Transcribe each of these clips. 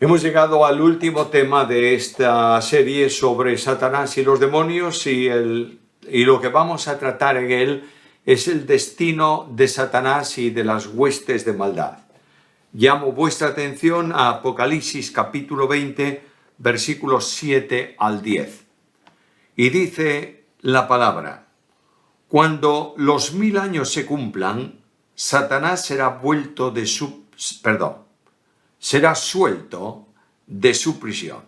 Hemos llegado al último tema de esta serie sobre Satanás y los demonios y lo que vamos a tratar en él es el destino de Satanás y de las huestes de maldad. Llamo vuestra atención a Apocalipsis capítulo 20, versículos 7 al 10. Y dice la palabra: cuando los 1000 años se cumplan, Satanás será suelto de su prisión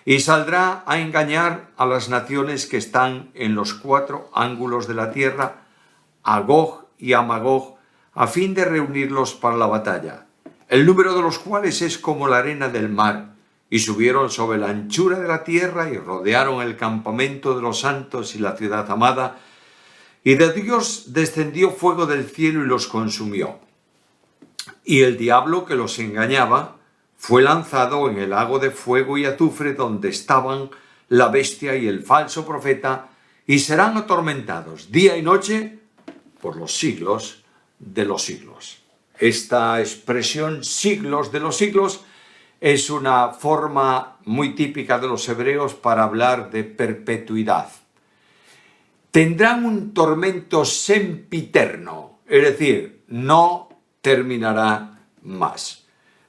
y saldrá a engañar a las naciones que están en los 4 ángulos de la tierra, a Gog y a Magog, a fin de reunirlos para la batalla, el número de los cuales es como la arena del mar, y subieron sobre la anchura de la tierra y rodearon el campamento de los santos y la ciudad amada, y de Dios descendió fuego del cielo y los consumió. Y el diablo que los engañaba fue lanzado en el lago de fuego y azufre donde estaban la bestia y el falso profeta, y serán atormentados día y noche por los siglos de los siglos. Esta expresión siglos de los siglos es una forma muy típica de los hebreos para hablar de perpetuidad. Tendrán un tormento sempiterno, es decir, no terminará más.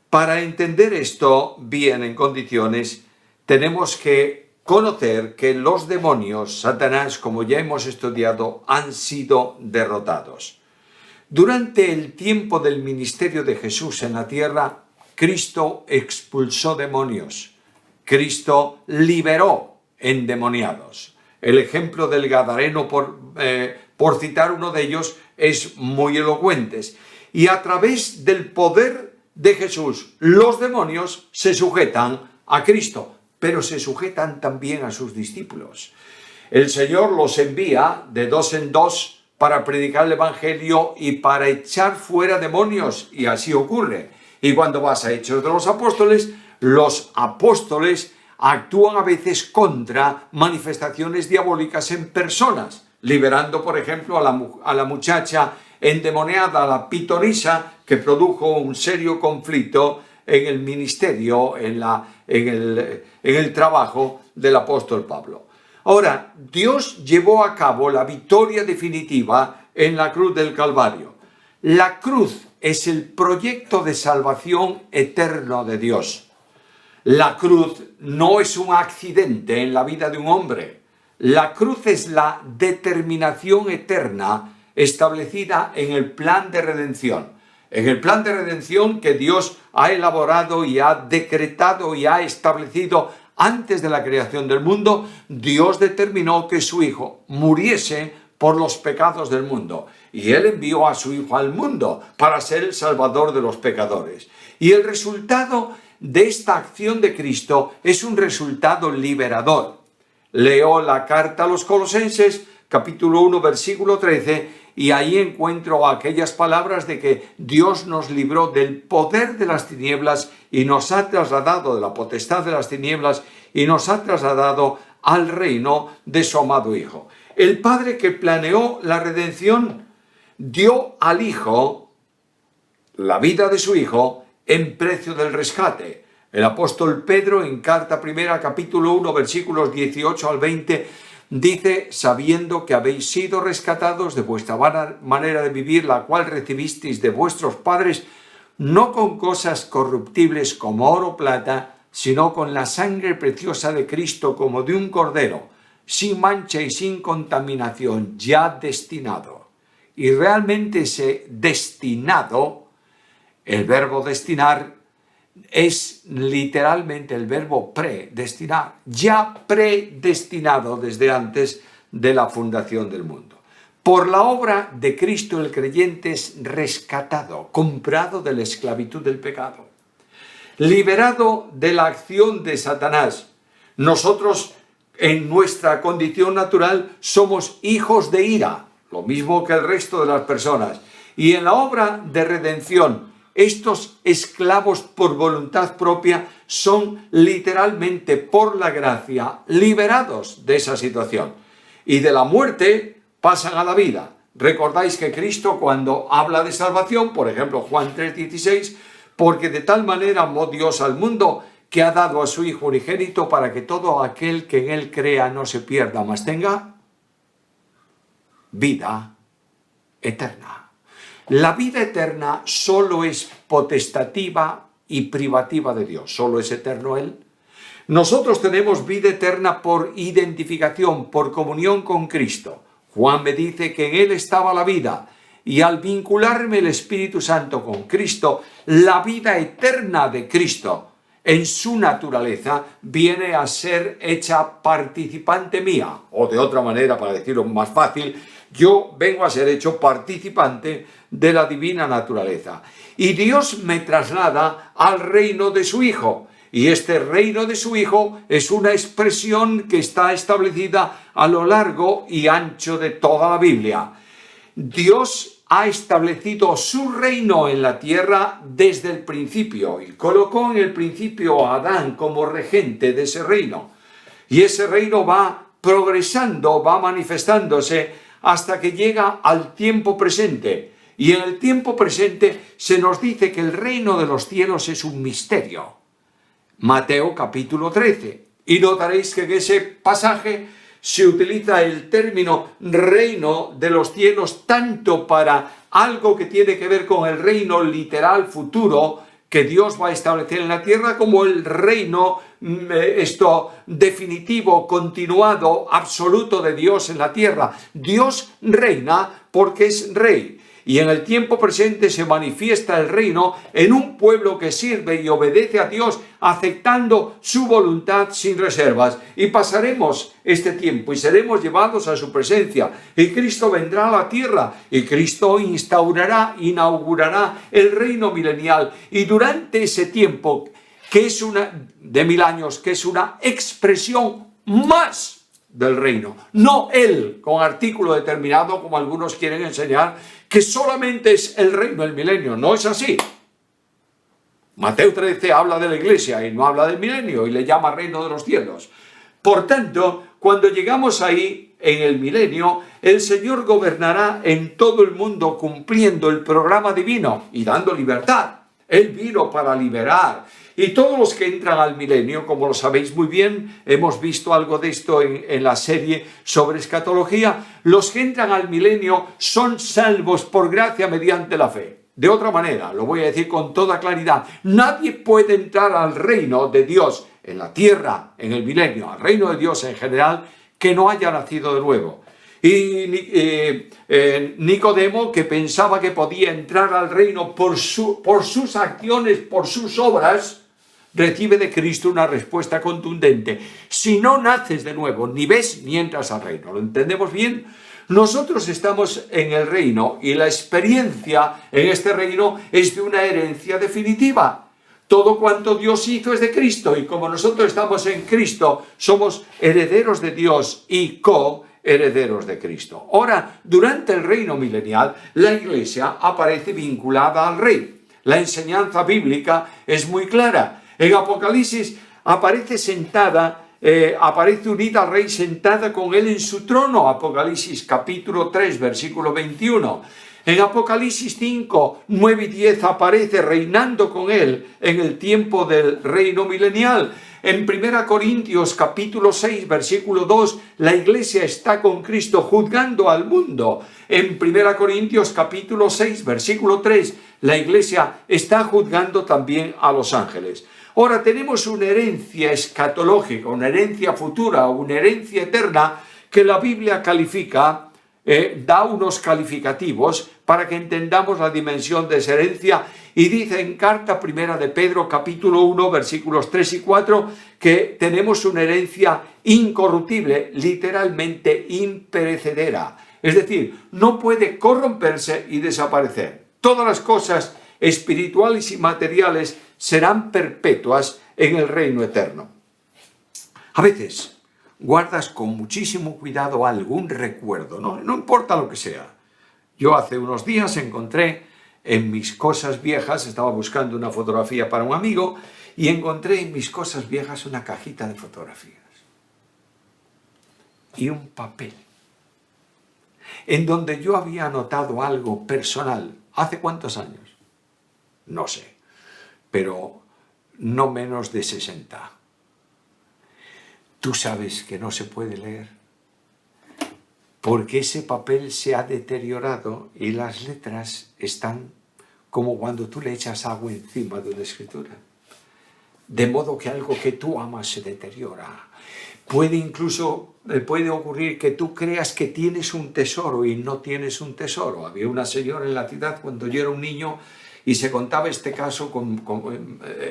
Para entender esto bien en condiciones, tenemos que conocer que los demonios, Satanás, como ya hemos estudiado, han sido derrotados. Durante el tiempo del ministerio de Jesús en la tierra, Cristo expulsó demonios. Cristo liberó endemoniados. El ejemplo del Gadareno, por citar uno de ellos, es muy elocuente. Y a través del poder de Jesús, los demonios se sujetan a Cristo, pero se sujetan también a sus discípulos. El Señor los envía de 2 en 2 para predicar el Evangelio y para echar fuera demonios, y así ocurre. Y cuando vas a Hechos de los apóstoles actúan a veces contra manifestaciones diabólicas en personas, liberando, por ejemplo, a la muchacha endemoniada, la pitonisa, que produjo un serio conflicto en el ministerio, en el trabajo del apóstol Pablo. Ahora, Dios llevó a cabo la victoria definitiva en la cruz del Calvario. La cruz es el proyecto de salvación eterno de Dios. La cruz no es un accidente en la vida de un hombre. La cruz es la determinación eterna establecida en el plan de redención. En el plan de redención que Dios ha elaborado y ha decretado y ha establecido antes de la creación del mundo, Dios determinó que su Hijo muriese por los pecados del mundo. Y Él envió a su Hijo al mundo para ser el Salvador de los pecadores. Y el resultado de esta acción de Cristo es un resultado liberador. Leo la carta a los Colosenses, capítulo 1, versículo 13, y ahí encuentro aquellas palabras de que Dios nos libró del poder de las tinieblas y nos ha trasladado de la potestad de las tinieblas y nos ha trasladado al reino de su amado Hijo. El Padre que planeó la redención dio al Hijo la vida de su Hijo en precio del rescate. El apóstol Pedro, en carta primera, capítulo 1, versículos 18 al 20, dice: sabiendo que habéis sido rescatados de vuestra manera de vivir, la cual recibisteis de vuestros padres, no con cosas corruptibles como oro o plata, sino con la sangre preciosa de Cristo, como de un cordero, sin mancha y sin contaminación, ya destinado. Y realmente ese destinado, el verbo destinar, es literalmente el verbo predestinar, ya predestinado desde antes de la fundación del mundo. Por la obra de Cristo el creyente es rescatado, comprado de la esclavitud del pecado, liberado de la acción de Satanás. Nosotros, en nuestra condición natural, somos hijos de ira, lo mismo que el resto de las personas. Y en la obra de redención, estos esclavos por voluntad propia son literalmente, por la gracia, liberados de esa situación. Y de la muerte pasan a la vida. Recordáis que Cristo, cuando habla de salvación, por ejemplo Juan 3:16, porque de tal manera amó Dios al mundo que ha dado a su Hijo unigénito para que todo aquel que en Él crea no se pierda, mas tenga vida eterna. La vida eterna solo es potestativa y privativa de Dios, solo es eterno Él. Nosotros tenemos vida eterna por identificación, por comunión con Cristo. Juan me dice que en Él estaba la vida, y al vincularme el Espíritu Santo con Cristo, la vida eterna de Cristo en su naturaleza viene a ser hecha participante mía, o de otra manera, para decirlo más fácil, yo vengo a ser hecho participante de la divina naturaleza. Y Dios me traslada al reino de su Hijo. Y este reino de su Hijo es una expresión que está establecida a lo largo y ancho de toda la Biblia. Dios ha establecido su reino en la tierra desde el principio y colocó en el principio a Adán como regente de ese reino. Y ese reino va progresando, va manifestándose hasta que llega al tiempo presente. Y en el tiempo presente se nos dice que el reino de los cielos es un misterio. Mateo capítulo 13. Y notaréis que en ese pasaje se utiliza el término reino de los cielos tanto para algo que tiene que ver con el reino literal futuro que Dios va a establecer en la tierra, como el reino definitivo, continuado, absoluto de Dios en la tierra. Dios reina porque es rey. Y en el tiempo presente se manifiesta el reino en un pueblo que sirve y obedece a Dios, aceptando su voluntad sin reservas. Y pasaremos este tiempo y seremos llevados a su presencia. Y Cristo vendrá a la tierra y Cristo inaugurará el reino milenial. Y durante ese tiempo, que es de 1000 años, que es una expresión más del reino, no él con artículo determinado como algunos quieren enseñar, que solamente es el reino, el milenio. No es así. Mateo 13 habla de la iglesia y no habla del milenio y le llama reino de los cielos. Por tanto, cuando llegamos ahí en el milenio, el Señor gobernará en todo el mundo cumpliendo el programa divino y dando libertad. Él vino para liberar. Y todos los que entran al milenio, como lo sabéis muy bien, hemos visto algo de esto en la serie sobre escatología, los que entran al milenio son salvos por gracia mediante la fe. De otra manera, lo voy a decir con toda claridad, nadie puede entrar al reino de Dios en la tierra, en el milenio, al reino de Dios en general, que no haya nacido de nuevo. Y Nicodemo, que pensaba que podía entrar al reino por sus acciones, por sus obras, recibe de Cristo una respuesta contundente. Si no naces de nuevo, ni ves ni entras al reino. ¿Lo entendemos bien? Nosotros estamos en el reino y la experiencia en este reino es de una herencia definitiva. Todo cuanto Dios hizo es de Cristo y como nosotros estamos en Cristo, somos herederos de Dios y coherederos de Cristo. Ahora, durante el reino milenial, la iglesia aparece vinculada al rey. La enseñanza bíblica es muy clara. En Apocalipsis aparece unida al rey sentada con él en su trono. Apocalipsis capítulo 3, versículo 21. En Apocalipsis 5, 9 y 10 aparece reinando con él en el tiempo del reino milenial. En 1 Corintios capítulo 6, versículo 2, la iglesia está con Cristo juzgando al mundo. En 1 Corintios capítulo 6, versículo 3, la iglesia está juzgando también a los ángeles. Ahora tenemos una herencia escatológica, una herencia futura, una herencia eterna que la Biblia califica, da unos calificativos para que entendamos la dimensión de esa herencia y dice en carta primera de Pedro capítulo 1 versículos 3 y 4 que tenemos una herencia incorruptible, literalmente imperecedera, es decir, no puede corromperse y desaparecer. Todas las cosas espirituales y materiales serán perpetuas en el reino eterno. A veces guardas con muchísimo cuidado algún recuerdo, no importa lo que sea. Yo hace unos días encontré en mis cosas viejas, estaba buscando una fotografía para un amigo y encontré en mis cosas viejas una cajita de fotografías y un papel en donde yo había anotado algo personal. ¿Hace cuántos años? No sé, pero no menos de 60. Tú sabes que no se puede leer, porque ese papel se ha deteriorado y las letras están como cuando tú le echas agua encima de una escritura. De modo que algo que tú amas se deteriora. Puede ocurrir que tú creas que tienes un tesoro y no tienes un tesoro. Había una señora en la ciudad cuando yo era un niño y se contaba este caso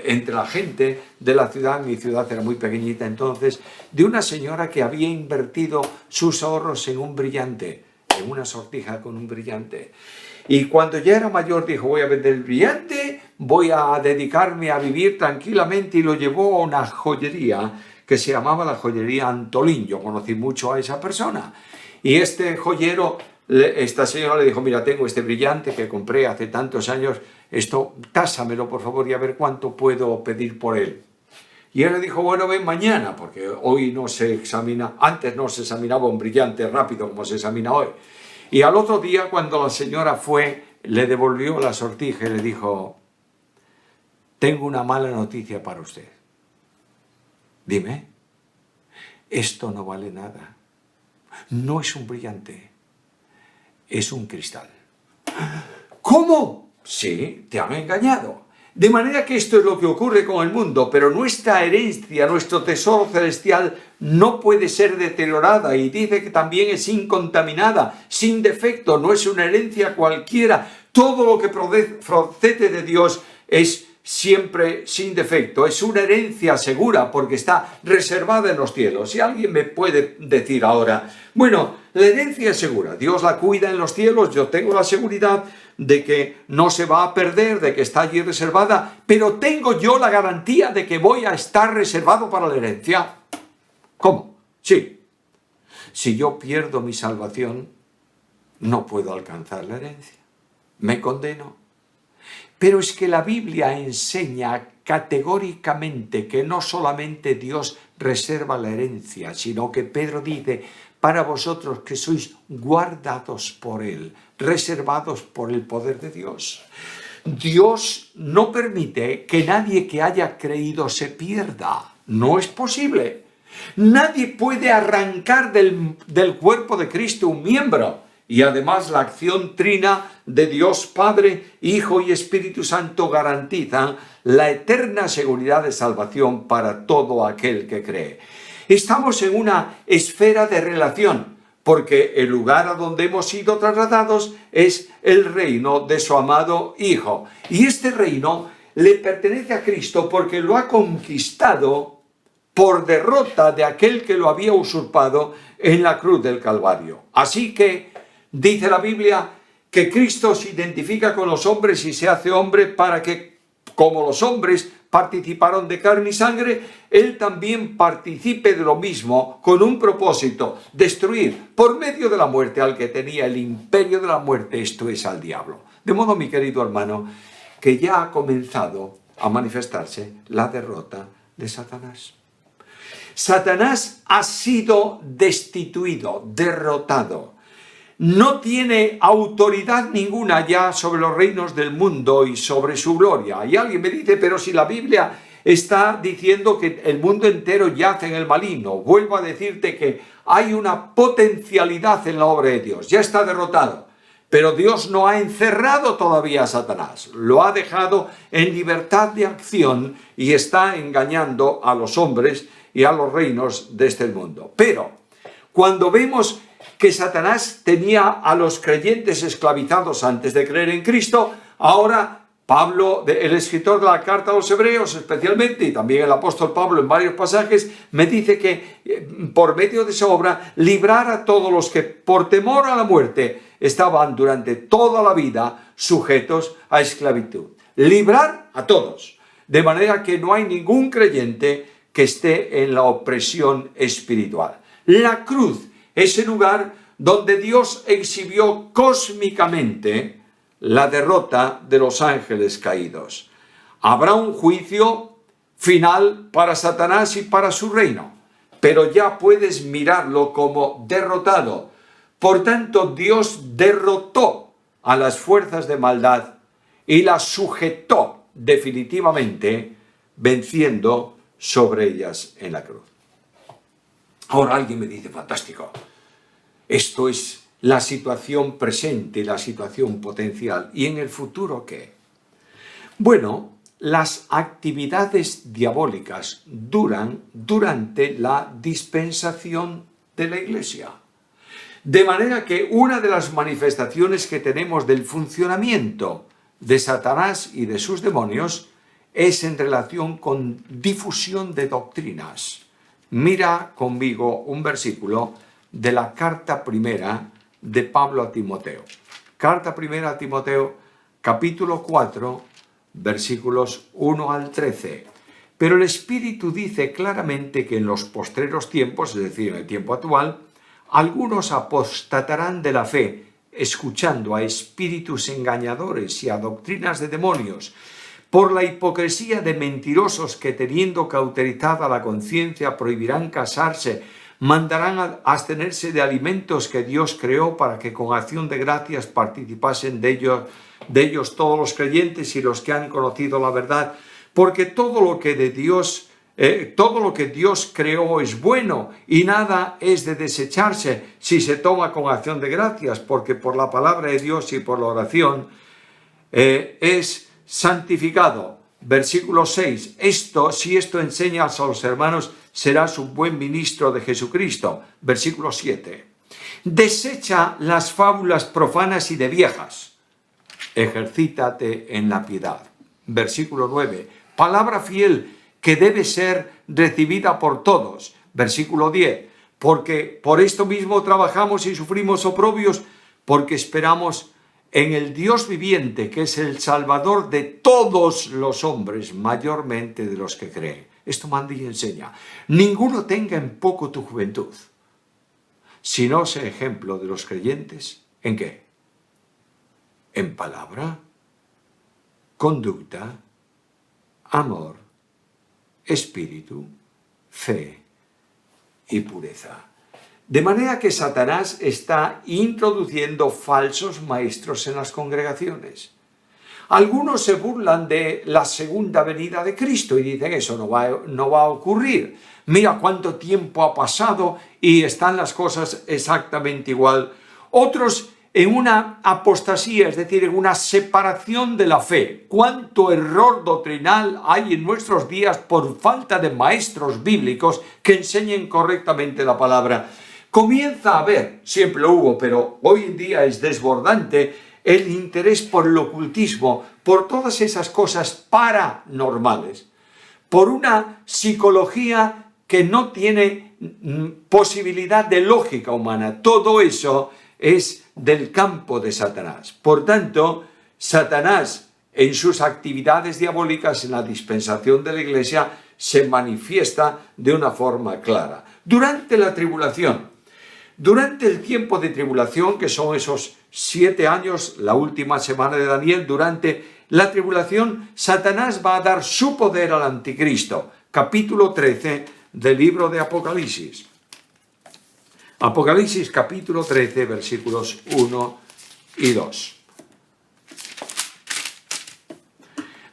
entre la gente de la ciudad, mi ciudad era muy pequeñita entonces, de una señora que había invertido sus ahorros en un brillante, en una sortija con un brillante. Y cuando ya era mayor dijo, voy a vender el brillante, voy a dedicarme a vivir tranquilamente, y lo llevó a una joyería que se llamaba la joyería Antolín. Yo conocí mucho a esa persona. Y este joyero, esta señora le dijo, mira, tengo este brillante que compré hace tantos años, esto, tásamelo por favor y a ver cuánto puedo pedir por él. Y él le dijo, bueno, ven mañana, porque hoy no se examina, antes no se examinaba un brillante rápido como se examina hoy. Y al otro día, cuando la señora fue, le devolvió la sortija y le dijo, tengo una mala noticia para usted. Dime, esto no vale nada. No es un brillante, es un cristal. ¿Cómo? Sí, te han engañado. De manera que esto es lo que ocurre con el mundo, pero nuestra herencia, nuestro tesoro celestial, no puede ser deteriorada, y dice que también es incontaminada, sin defecto, no es una herencia cualquiera. Todo lo que procede de Dios es siempre sin defecto, es una herencia segura porque está reservada en los cielos. Si alguien me puede decir ahora, bueno, la herencia es segura, Dios la cuida en los cielos, yo tengo la seguridad de que no se va a perder, de que está allí reservada, pero tengo yo la garantía de que voy a estar reservado para la herencia. ¿Cómo? Sí. Si yo pierdo mi salvación, no puedo alcanzar la herencia. Me condeno. Pero es que la Biblia enseña categóricamente que no solamente Dios reserva la herencia, sino que Pedro dice, para vosotros que sois guardados por Él, reservados por el poder de Dios. Dios no permite que nadie que haya creído se pierda. No es posible. Nadie puede arrancar del cuerpo de Cristo un miembro. Y además la acción trina de Dios Padre, Hijo y Espíritu Santo garantizan la eterna seguridad de salvación para todo aquel que cree. Estamos en una esfera de relación, porque el lugar a donde hemos sido trasladados es el reino de su amado Hijo. Y este reino le pertenece a Cristo porque lo ha conquistado por derrota de aquel que lo había usurpado en la cruz del Calvario. Así que dice la Biblia que Cristo se identifica con los hombres y se hace hombre para que, como los hombres participaron de carne y sangre, Él también participe de lo mismo con un propósito: destruir por medio de la muerte al que tenía el imperio de la muerte, esto es, al diablo. De modo, mi querido hermano, que ya ha comenzado a manifestarse la derrota de Satanás. Satanás ha sido destituido, derrotado. No tiene autoridad ninguna ya sobre los reinos del mundo y sobre su gloria. Y alguien me dice, pero si la Biblia está diciendo que el mundo entero yace en el maligno. Vuelvo a decirte que hay una potencialidad en la obra de Dios. Ya está derrotado. Pero Dios no ha encerrado todavía a Satanás. Lo ha dejado en libertad de acción y está engañando a los hombres y a los reinos de este mundo. Pero cuando vemos que Satanás tenía a los creyentes esclavizados antes de creer en Cristo, ahora Pablo, el escritor de la carta a los Hebreos especialmente, y también el apóstol Pablo en varios pasajes, me dice que por medio de esa obra librar a todos los que por temor a la muerte estaban durante toda la vida sujetos a esclavitud. Librar a todos, de manera que no hay ningún creyente que esté en la opresión espiritual. La cruz, ese lugar donde Dios exhibió cósmicamente la derrota de los ángeles caídos. Habrá un juicio final para Satanás y para su reino, pero ya puedes mirarlo como derrotado. Por tanto, Dios derrotó a las fuerzas de maldad y las sujetó definitivamente venciendo sobre ellas en la cruz. Ahora alguien me dice, fantástico, esto es la situación presente, la situación potencial. ¿Y en el futuro qué? Bueno, las actividades diabólicas duran durante la dispensación de la Iglesia. De manera que una de las manifestaciones que tenemos del funcionamiento de Satanás y de sus demonios es en relación con difusión de doctrinas. Mira conmigo un versículo de la carta primera de Pablo a Timoteo. Carta primera a Timoteo, capítulo 4, versículos 1 al 13. Pero el Espíritu dice claramente que en los postreros tiempos, es decir, en el tiempo actual, algunos apostatarán de la fe, escuchando a espíritus engañadores y a doctrinas de demonios, por la hipocresía de mentirosos que, teniendo cauterizada la conciencia, prohibirán casarse, mandarán a abstenerse de alimentos que Dios creó para que con acción de gracias participasen de ellos todos los creyentes y los que han conocido la verdad, porque todo lo que Dios creó es bueno y nada es de desecharse si se toma con acción de gracias, porque por la palabra de Dios y por la oración es santificado. Versículo 6. Si esto enseñas a los hermanos, serás un buen ministro de Jesucristo. Versículo 7. Desecha las fábulas profanas y de viejas. Ejercítate en la piedad. Versículo 9. Palabra fiel que debe ser recibida por todos. Versículo 10. Porque por esto mismo trabajamos y sufrimos oprobios, porque esperamos en el Dios viviente, que es el Salvador de todos los hombres, mayormente de los que creen. Esto manda y enseña. Ninguno tenga en poco tu juventud, sino sea ejemplo de los creyentes. ¿En qué? En palabra, conducta, amor, espíritu, fe y pureza. De manera que Satanás está introduciendo falsos maestros en las congregaciones. Algunos se burlan de la segunda venida de Cristo y dicen eso no va a ocurrir. Mira cuánto tiempo ha pasado y están las cosas exactamente igual. Otros en una apostasía, es decir, en una separación de la fe. Cuánto error doctrinal hay en nuestros días por falta de maestros bíblicos que enseñen correctamente la palabra. Comienza a haber, siempre lo hubo, pero hoy en día es desbordante, el interés por el ocultismo, por todas esas cosas paranormales, por una psicología que no tiene posibilidad de lógica humana. Todo eso es del campo de Satanás. Por tanto, Satanás en sus actividades diabólicas en la dispensación de la Iglesia se manifiesta de una forma clara. Durante la tribulación, durante el tiempo de tribulación, que son esos 7 años, la última semana de Daniel, durante la tribulación, Satanás va a dar su poder al anticristo. Capítulo 13 del libro de Apocalipsis. Apocalipsis capítulo 13, versículos 1 y 2.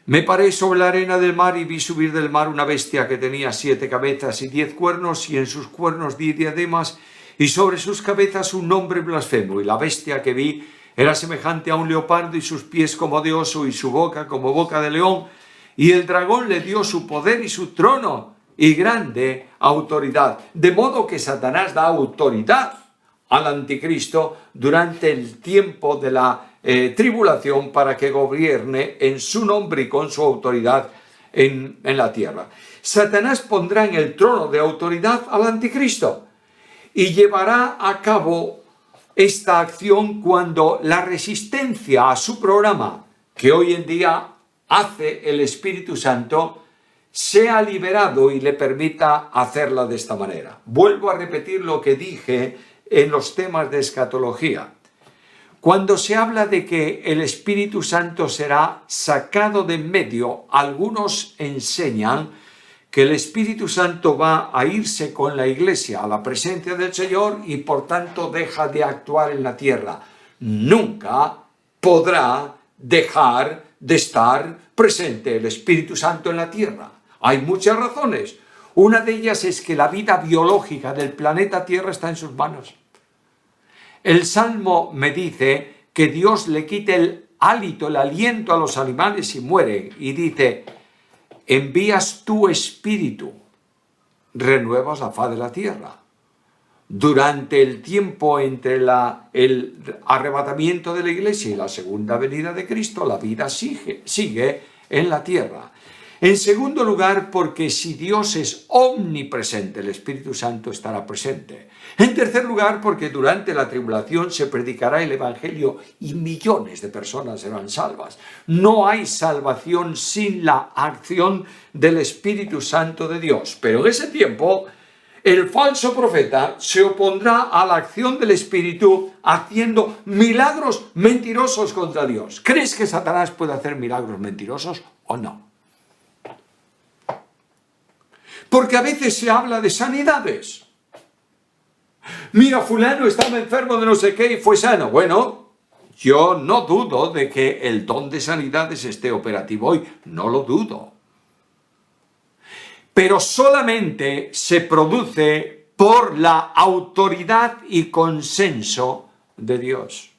Me paré sobre la arena del mar y vi subir del mar una bestia que tenía 7 cabezas y 10 cuernos, y en sus cuernos 10 diademas, y sobre sus cabezas un nombre blasfemo. Y la bestia que vi era semejante a un leopardo, y sus pies como de oso, y su boca como boca de león. Y el dragón le dio su poder y su trono y grande autoridad. De modo que Satanás da autoridad al anticristo durante el tiempo de la tribulación para que gobierne en su nombre y con su autoridad en la tierra. Satanás pondrá en el trono de autoridad al anticristo y llevará a cabo esta acción cuando la resistencia a su programa, que hoy en día hace el Espíritu Santo, sea liberado y le permita hacerla de esta manera. Vuelvo a repetir lo que dije en los temas de escatología. Cuando se habla de que el Espíritu Santo será sacado de en medio, algunos enseñan que el Espíritu Santo va a irse con la Iglesia a la presencia del Señor y por tanto deja de actuar en la tierra. Nunca podrá dejar de estar presente el Espíritu Santo en la tierra. Hay muchas razones. Una de ellas es que la vida biológica del planeta Tierra está en sus manos. El Salmo me dice que Dios le quite el hálito, el aliento a los animales y mueren. Y dice, envías tu espíritu, renuevas la faz de la tierra. Durante el tiempo entre el arrebatamiento de la iglesia y la segunda venida de Cristo, la vida sigue en la tierra. En segundo lugar, porque si Dios es omnipresente, el Espíritu Santo estará presente. En tercer lugar, porque durante la tribulación se predicará el Evangelio y millones de personas serán salvas. No hay salvación sin la acción del Espíritu Santo de Dios. Pero en ese tiempo, el falso profeta se opondrá a la acción del Espíritu haciendo milagros mentirosos contra Dios. ¿Crees que Satanás puede hacer milagros mentirosos o no? Porque a veces se habla de sanidades. Mira, fulano estaba enfermo de no sé qué y fue sano. Bueno, yo no dudo de que el don de sanidades esté operativo hoy. No lo dudo. Pero solamente se produce por la autoridad y consenso de Dios.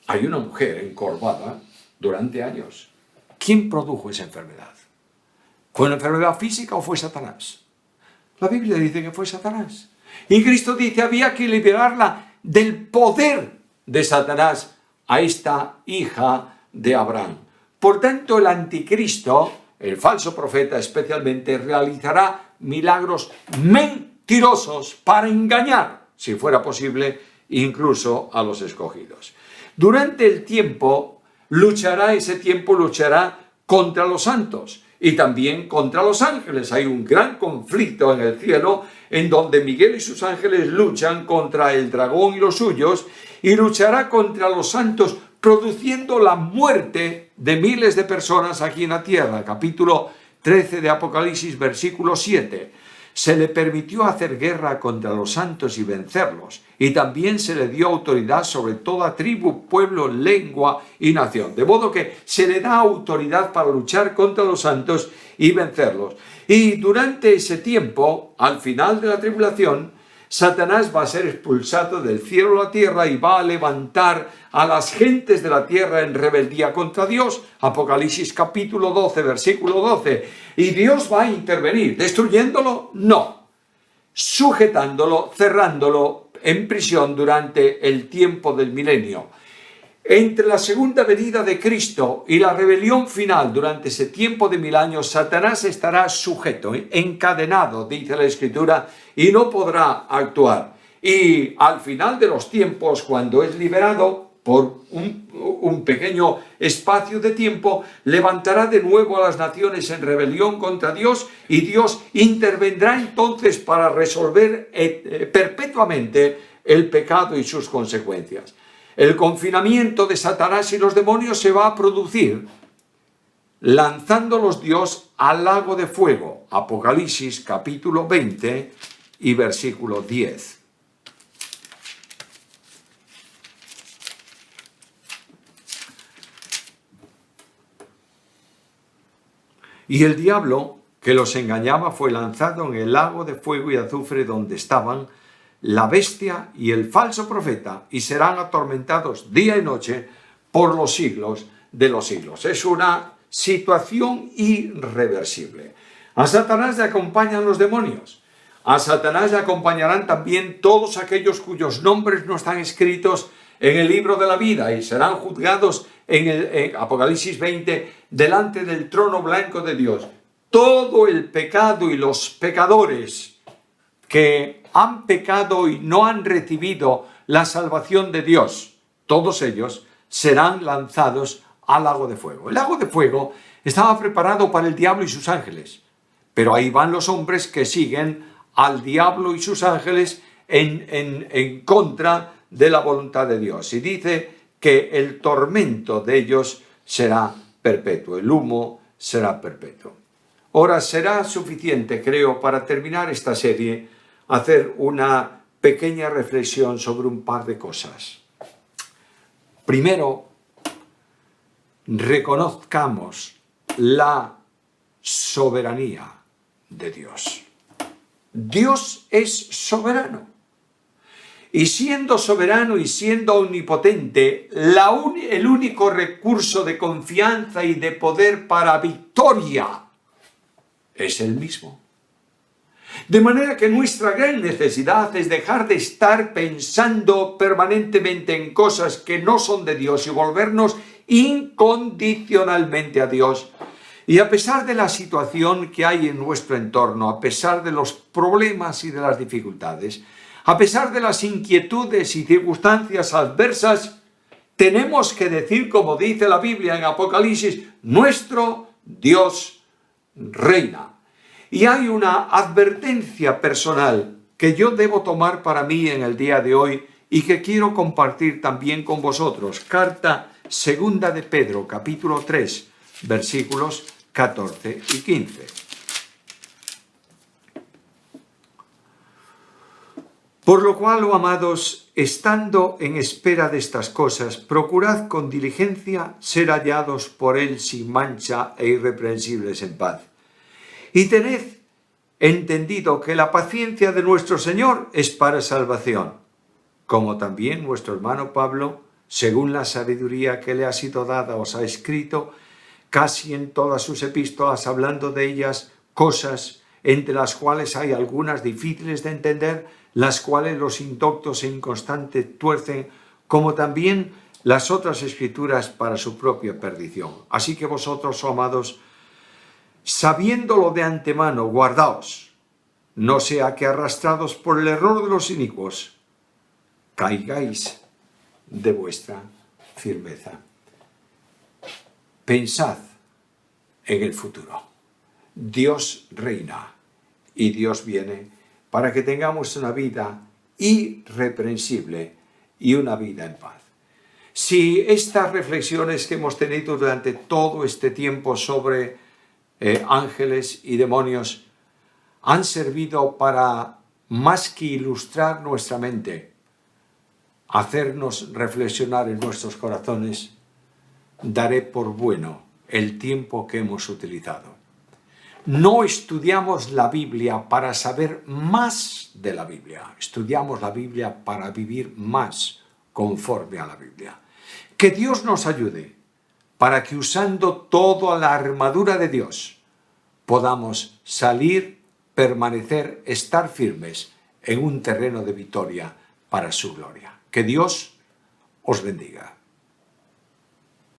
Hay una mujer encorvada durante años. ¿Quién produjo esa enfermedad? ¿Fue una enfermedad física o fue Satanás? La Biblia dice que fue Satanás. Y Cristo dice, había que liberarla del poder de Satanás a esta hija de Abraham. Por tanto, el anticristo, el falso profeta especialmente, realizará milagros mentirosos para engañar, si fuera posible, incluso a los escogidos. Durante el tiempo, luchará contra los santos y también contra los ángeles. Hay un gran conflicto en el cielo en donde Miguel y sus ángeles luchan contra el dragón y los suyos, y luchará contra los santos produciendo la muerte de miles de personas aquí en la tierra. Capítulo 13 de Apocalipsis, versículo 7. Se le permitió hacer guerra contra los santos y vencerlos, y también se le dio autoridad sobre toda tribu, pueblo, lengua y nación. De modo que se le da autoridad para luchar contra los santos y vencerlos. Y durante ese tiempo, al final de la tribulación, Satanás va a ser expulsado del cielo a la tierra y va a levantar a las gentes de la tierra en rebeldía contra Dios. Apocalipsis capítulo 12, versículo 12. ¿Y Dios va a intervenir? ¿Destruyéndolo? No. Sujetándolo, cerrándolo en prisión durante el tiempo del milenio. Entre la segunda venida de Cristo y la rebelión final durante ese tiempo de 1000 años, Satanás estará sujeto, encadenado, dice la Escritura, y no podrá actuar. Y al final de los tiempos, cuando es liberado por un pequeño espacio de tiempo, levantará de nuevo a las naciones en rebelión contra Dios, y Dios intervendrá entonces para resolver perpetuamente el pecado y sus consecuencias. El confinamiento de Satanás y los demonios se va a producir lanzándolos Dios al lago de fuego. Apocalipsis capítulo 20 y versículo 10. Y el diablo que los engañaba fue lanzado en el lago de fuego y azufre donde estaban la bestia y el falso profeta, y serán atormentados día y noche por los siglos de los siglos. Es una situación irreversible. A Satanás le acompañan los demonios. A Satanás le acompañarán también todos aquellos cuyos nombres no están escritos en el libro de la vida y serán juzgados en Apocalipsis 20 delante del trono blanco de Dios. Todo el pecado y los pecadores que han pecado y no han recibido la salvación de Dios, todos ellos serán lanzados al lago de fuego. El lago de fuego estaba preparado para el diablo y sus ángeles, pero ahí van los hombres que siguen al diablo y sus ángeles en contra de la voluntad de Dios. Y dice que el tormento de ellos será perpetuo, el humo será perpetuo. Ahora será suficiente, creo, para terminar esta serie, hacer una pequeña reflexión sobre un par de cosas. Primero, reconozcamos la soberanía de Dios. Dios es soberano. Y siendo soberano y siendo omnipotente, el único recurso de confianza y de poder para victoria es Él mismo. De manera que nuestra gran necesidad es dejar de estar pensando permanentemente en cosas que no son de Dios y volvernos incondicionalmente a Dios. Y a pesar de la situación que hay en nuestro entorno, a pesar de los problemas y de las dificultades, a pesar de las inquietudes y circunstancias adversas, tenemos que decir, como dice la Biblia en Apocalipsis, nuestro Dios reina. Y hay una advertencia personal que yo debo tomar para mí en el día de hoy y que quiero compartir también con vosotros. Carta segunda de Pedro, capítulo 3, versículos 14 y 15. Por lo cual, oh amados, estando en espera de estas cosas, procurad con diligencia ser hallados por Él sin mancha e irreprensibles en paz. Y tened entendido que la paciencia de nuestro Señor es para salvación, como también nuestro hermano Pablo, según la sabiduría que le ha sido dada, os ha escrito casi en todas sus epístolas, hablando de ellas cosas entre las cuales hay algunas difíciles de entender, las cuales los indoctos e inconstantes tuercen, como también las otras escrituras para su propia perdición. Así que vosotros, oh amados, sabiéndolo de antemano, guardaos, no sea que arrastrados por el error de los inicuos, caigáis de vuestra firmeza. Pensad en el futuro. Dios reina y Dios viene para que tengamos una vida irreprensible y una vida en paz. Si estas reflexiones que hemos tenido durante todo este tiempo sobre ángeles y demonios han servido para, más que ilustrar nuestra mente, hacernos reflexionar en nuestros corazones, daré por bueno el tiempo que hemos utilizado. No estudiamos la Biblia para saber más de la Biblia. Estudiamos la Biblia para vivir más conforme a la Biblia. Que Dios nos ayude para que usando toda la armadura de Dios podamos salir, permanecer, estar firmes en un terreno de victoria para su gloria. Que Dios os bendiga.